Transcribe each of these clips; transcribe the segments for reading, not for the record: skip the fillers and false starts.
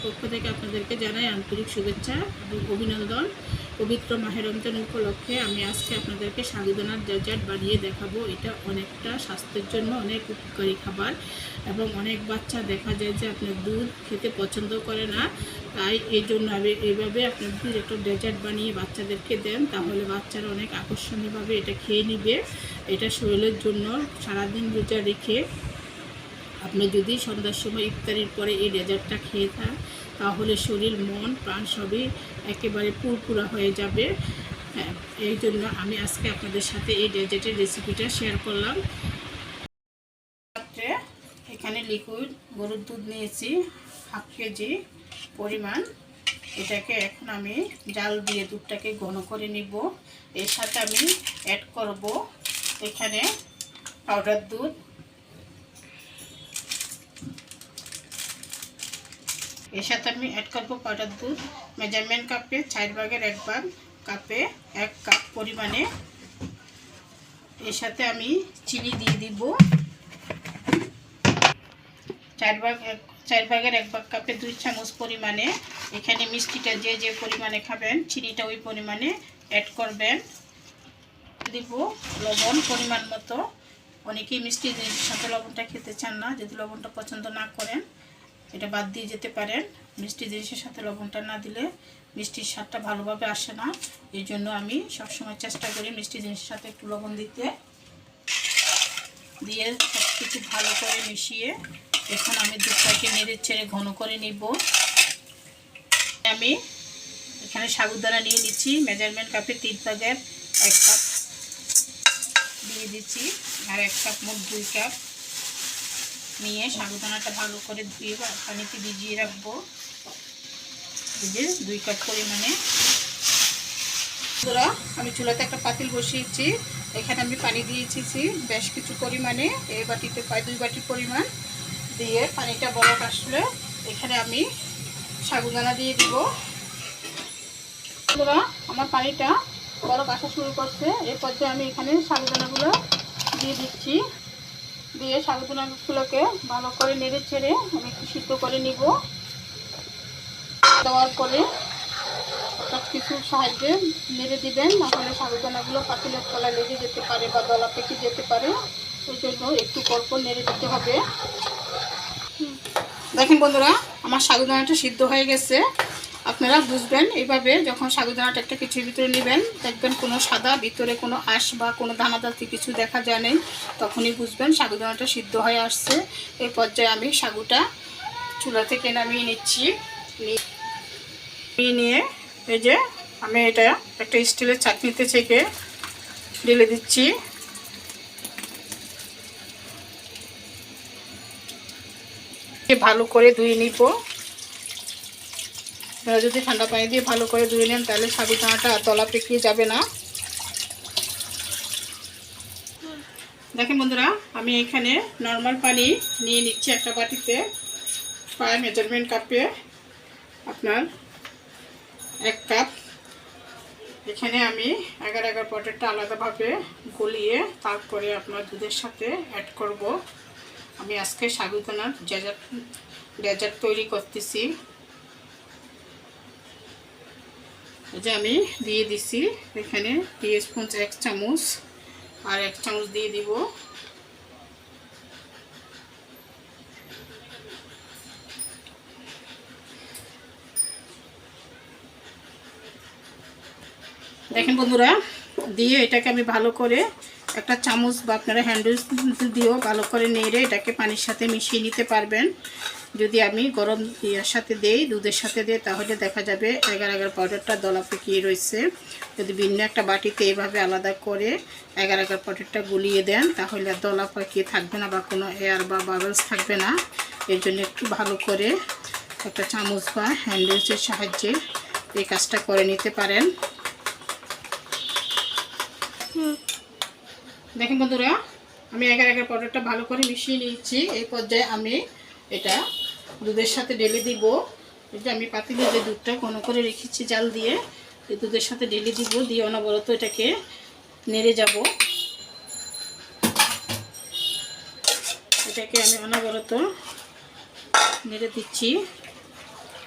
পক্ষ থেকে আপনাদেরকে জানাই আন্তরিক শুভেচ্ছা এবং অভিনন্দন। পবিত্র মাহে রমজান উপলক্ষে আমি আজকে আপনাদেরকে সাবুদানার ডেজার্ট বানিয়ে দেখাবো। এটা অনেকটা স্বাস্থ্যের জন্য অনেক উপকারী খাবার এবং অনেক বাচ্চা দেখা যায় যে আপনার দুধ খেতে পছন্দ করে না, তাই এই জন্য আমি এইভাবে আপনার দুধ একটা ডেজার্ট বানিয়ে বাচ্চাদেরকে দেন, তাহলে বাচ্চারা অনেক আকর্ষণীয়ভাবে এটা খেয়ে নিবে। এটা শরীরের জন্য সারাদিন রোজা রেখে আপনি যদি সন্ধ্যার সময় ইফতারির পরে এই ডেজার্টটা খেয়ে থাকেন তাহলে শরীর মন প্রাণ সবই একেবারে পুরপুরা হয়ে যাবে। হ্যাঁ, এই জন্য আমি আজকে আপনাদের সাথে এই ডেজার্টের রেসিপিটা শেয়ার করলাম। এখানে লিকুইড গরুর দুধ নিয়েছি 1/2 কেজি পরিমাণ। এটাকে এখন আমি জাল দিয়ে দুধটাকে ঘন করে নিব। এর সাথে আমি অ্যাড করব এখানে পাউডার দুধ, এর সাথে আমি অ্যাড করবো পাউডার দুধ মেজারমেন্ট কাপে 4/1 কাপে 1 কাপ পরিমাণে। এর সাথে আমি চিনি দিয়ে দিব 4/1 কাপে 2 চামচ পরিমাণে। এখানে মিষ্টিটা যে পরিমাণে খাবেন চিনিটা ওই পরিমাণে অ্যাড করবেন। দিব লবণ পরিমাণ মতো। অনেকেই মিষ্টি জিনিসের সাথে লবণটা খেতে চান না, যদি লবণটা পছন্দ না করেন এটা বাদ দিয়ে যেতে পারেন। মিষ্টি জিনিসের সাথে লবণটা না দিলে মিষ্টির স্বাদটা ভালোভাবে আসে না, এই জন্য আমি সবসময় চেষ্টা করি মিষ্টি জিনিসের সাথে একটু লবণ দিতে। দিয়ে সব কিছু ভালো করে মিশিয়ে এখন আমি দুধটাকে নেড়ে ছেড়ে ঘন করে নিব। আমি এখানে সাবুদানা নিয়ে নিচ্ছি মেজারমেন্ট কাপে 3/1 কাপ দিয়ে দিচ্ছি, আর 1 কাপ মোট 2 কাপ নিয়ে সাবুদানাটা ভালো করে ধুয়ে পানিতে ভিজিয়ে রাখবো। এই যে 2 কাপ পরিমাণে। আমি চুলাতে একটা পাতিল বসিয়েছি, এখানে আমি পানি দিয়েছি বেশ কিছু পরিমাণে। এই বাটিতে প্রায় 2 বাটি পরিমাণ দিয়ে পানিটা বলক আসলে এখানে আমি সাবুদানা দিয়ে দিব। আমার পানিটা বলক আসা শুরু করছে, এই পর্যায়ে আমি এখানে সাবুদানাগুলো দিয়ে দিচ্ছি। দিয়ে সাবুদানাগুলোকে ভালো করে নেড়ে ছেড়ে আমি একটু সিদ্ধ করে নিব। দেওয়ার পরে সব কিছুর সাহায্যে নেড়ে দিবেন, নাহলে সাবুদানাগুলো পাতিলের তলায় লেগে যেতে পারে বা দলা পেকে যেতে পারে, ওই জন্য একটু পরপর নেড়ে দিতে হবে। দেখেন বন্ধুরা, আমার সাবুদানাটা সিদ্ধ হয়ে গেছে। আপনারা বুঝবেন এইভাবে, যখন সাবুদানাটা একটা কিছুর ভিতরে নেবেন দেখবেন কোনো সাদা ভিতরে কোনো আঁশ বা কোনো দানাদাতি কিছু দেখা যায় নাই, তখনই বুঝবেন সাবুদানাটা সিদ্ধ হয়ে আসছে। এই পর্যায়ে আমি সাবুটা চুলা থেকে নামিয়ে নিচ্ছি। নিয়ে এই যে আমি এটা একটা স্টিলের চাটনিতে ছেঁকে ঢেলে দিচ্ছি। ভালো করে ধুয়ে নিব। আপনারা যদি ঠান্ডা পানি দিয়ে ভালো করে ধুয়ে নেন তাহলে সাবুদানাটা দলা পেকিয়ে যাবে না। দেখেন বন্ধুরা, আমি এখানে নর্মাল পানি নিয়ে নিচ্ছি একটা বাটিতে, প্রায় মেজারমেন্ট কাপে আপনার 1 কাপ। এখানে আমি এগার পটেরটা আলাদাভাবে গলিয়ে তারপরে আপনার দুধের সাথে অ্যাড করব। আমি আজকে সাবুদানার ডেজার্ট তৈরি করতেছি। যে আমি দিয়ে দিছি এখানে টিস্পুন 1 চামচ, আর 1 চামচ দিয়ে দিব দেখেন বন্ধুরা, দিয়ে এটাকে আমি ভালো করে একটা চামচ বা আপনারা হ্যান্ড দিয়েও ভালো করে নেড়ে এটাকে পানির সাথে মিশিয়ে নিতে পারবেন। যদি আমি গরম ইয়ার সাথে দেই, দুধের সাথে দিই, তাহলে দেখা যাবে এগার পাউডারটা দলা পেকিয়ে রয়েছে। যদি ভিন্ন একটা বাটিতে এইভাবে আলাদা করে এগার পাউডারটা গুলিয়ে দেন তাহলে দলা পেকিয়ে থাকবে না বা কোনো এয়ার বা বাবলস থাকবে না। এর জন্য একটু ভালো করে একটা চামচ বা হ্যান্ডেলসের সাহায্যে এই কাজটা করে নিতে পারেন। দেখেন বন্ধুরা, আমি এগার পাউডারটা ভালো করে মিশিয়ে নিয়েছি। এই পর্যায়ে আমি এটা দুধের সাথে ঢেলে দিব। এই যে আমি পাতিলে যে দুধটা ঘন করে রেখেছি জাল দিয়ে, এই দুধের সাথে ঢেলে দিব। দিয়ে অনবরত এটাকে নেড়ে যাব। এটাকে আমি অনবরত নেড়ে দিচ্ছি।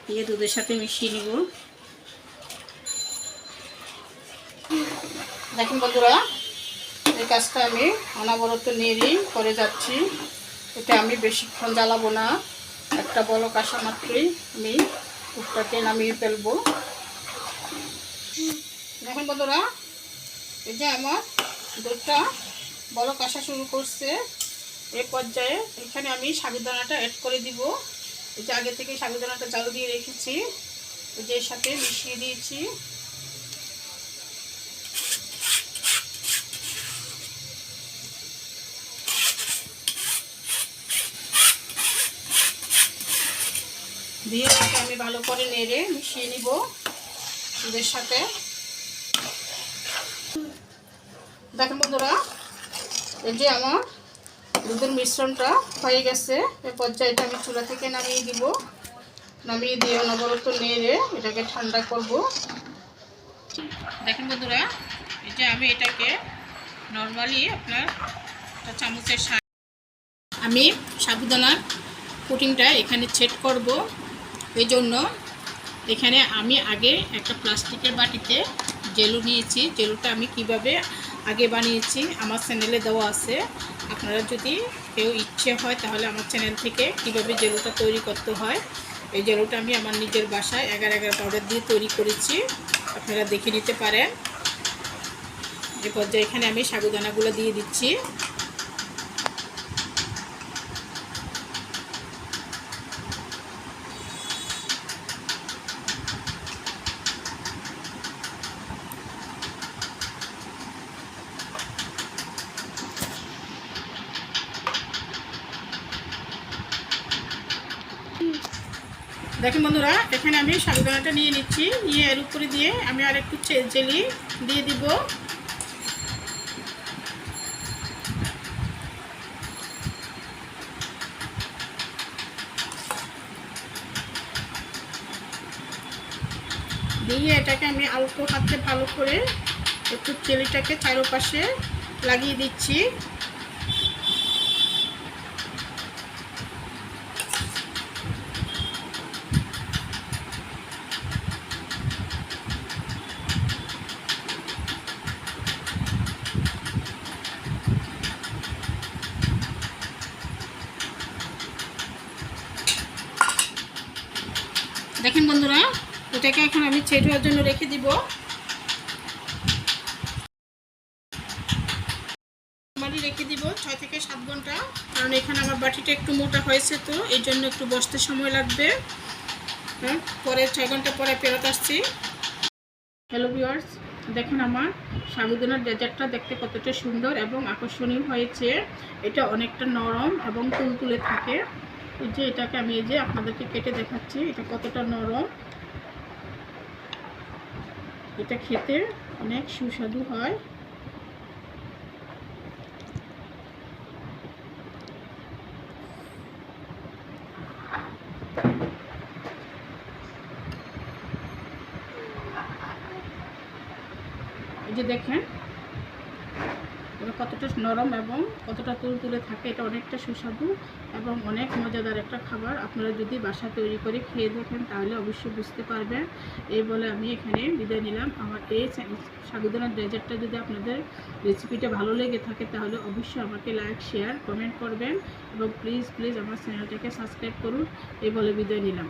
দিয়ে দুধের সাথে মিশিয়ে নিব। দেখুন বন্ধুরা, এই কাজটা আমি অনবরত নেড়ে করে যাচ্ছি। এটা আমি বেশিক্ষণ জ্বালাবো না, একটা বলক আসা মাত্রই আমি দুধটাকে নামিয়ে ফেলবো। দেখুন বন্ধুরা, এই যে আমার দুধটা বলক আসা শুরু করছে। এই পর্যায়ে এখানে আমি সাবুদানাটা অ্যাড করে দিব। এই যে আগে থেকে সাবুদানাটা জাল দিয়ে রেখেছি, এই যে এর সাথে মিশিয়ে দিয়েছি। দিয়ে এটাকে আমি ভালো করে নেড়ে মিশিয়ে নিব দুধের সাথে। দেখুন বন্ধুরা, এই যে আমার দুধের মিশ্রণটা হয়ে গেছে। এই পর্যায়ে এটা আমি চুলা থেকে নামিয়ে দিব। নামিয়ে দিয়ে অনবরত নেড়ে এটাকে ঠান্ডা করব। দেখুন বন্ধুরা, এই যে আমি এটাকে নর্মালি আপনার একটা চামচের সাহায্যে আমি সাবুদানার পুডিংটা এখানে সেট করব। এই জন্য এখানে আমি আগে একটা প্লাস্টিকের বাটিতে জেলু নিয়েছি। জেলুটা আমি কিভাবে আগে বানিয়েছি আমার চ্যানেলে দেওয়া আছে। আপনারা যদি কেউ ইচ্ছে হয় তাহলে আমার চ্যানেল থেকে কিভাবে জেলুটা তৈরি করতে হয়, এই জেলুটা আমি আমার নিজের বাসায় এগার পাউডার দিয়ে তৈরি করেছি, আপনারা দেখে নিতে পারেন। এই পর্যায়ে এখানে আমি সাবুদানাগুলো দিয়ে দিচ্ছি। দেখুন বন্ধুরা, এখানে আমি সাবুদানাটা নিয়ে নিচ্ছি। নিয়ে এর উপরে দিয়ে আমি আর একটু জেলি দিয়ে দিব। দিয়ে এটাকে আমি আলতো হাতে ভালো করে একটু জেলিটাকে চারপাশে লাগিয়ে দিচ্ছি। দেখেন বন্ধুরা, এটাকে এখন আমি সেট হওয়ার জন্য রেখে দিব। রেখে দিব 6 থেকে 7 ঘন্টা, কারণ এখানে আমার বাটিটা একটু মোটা হয়েছে, তো এই জন্য একটু বসতে সময় লাগবে। পরে 6 ঘন্টা পরে ফেরত আসছি। হ্যালো ভিউয়ার্স, দেখেন আমার সাবুদানার ডেজার্টটা দেখতে কতটা সুন্দর এবং আকর্ষণীয় হয়েছে। এটা অনেকটা নরম এবং তুলতুলে থাকে। এই যে এটাকে আমি এই যে আপনাদেরকে কেটে দেখাচ্ছি, এটা কতটা নরম। এটা খেতে অনেক সুস্বাদু হয়। এই যে দেখেন এটা কতটা নরম এবং কতটা তুলতুলে থাকে। এটা অনেকটা সুস্বাদু এবং অনেক মজাদার একটা খাবার। আপনারা যদি বাসা তৈরি করে খেয়ে দেখেন তাহলে অবশ্যই বুঝতে পারবেন। এই বলে আমি এখানে বিদায় নিলাম। আমার এই সাবুদানার ডেজার্টটা যদি আপনাদের রেসিপিটা ভালো লেগে থাকে তাহলে অবশ্যই আমাকে লাইক, শেয়ার, কমেন্ট করবেন এবং প্লিজ আমার চ্যানেলটাকে সাবস্ক্রাইব করুন। এই বলে বিদায় নিলাম।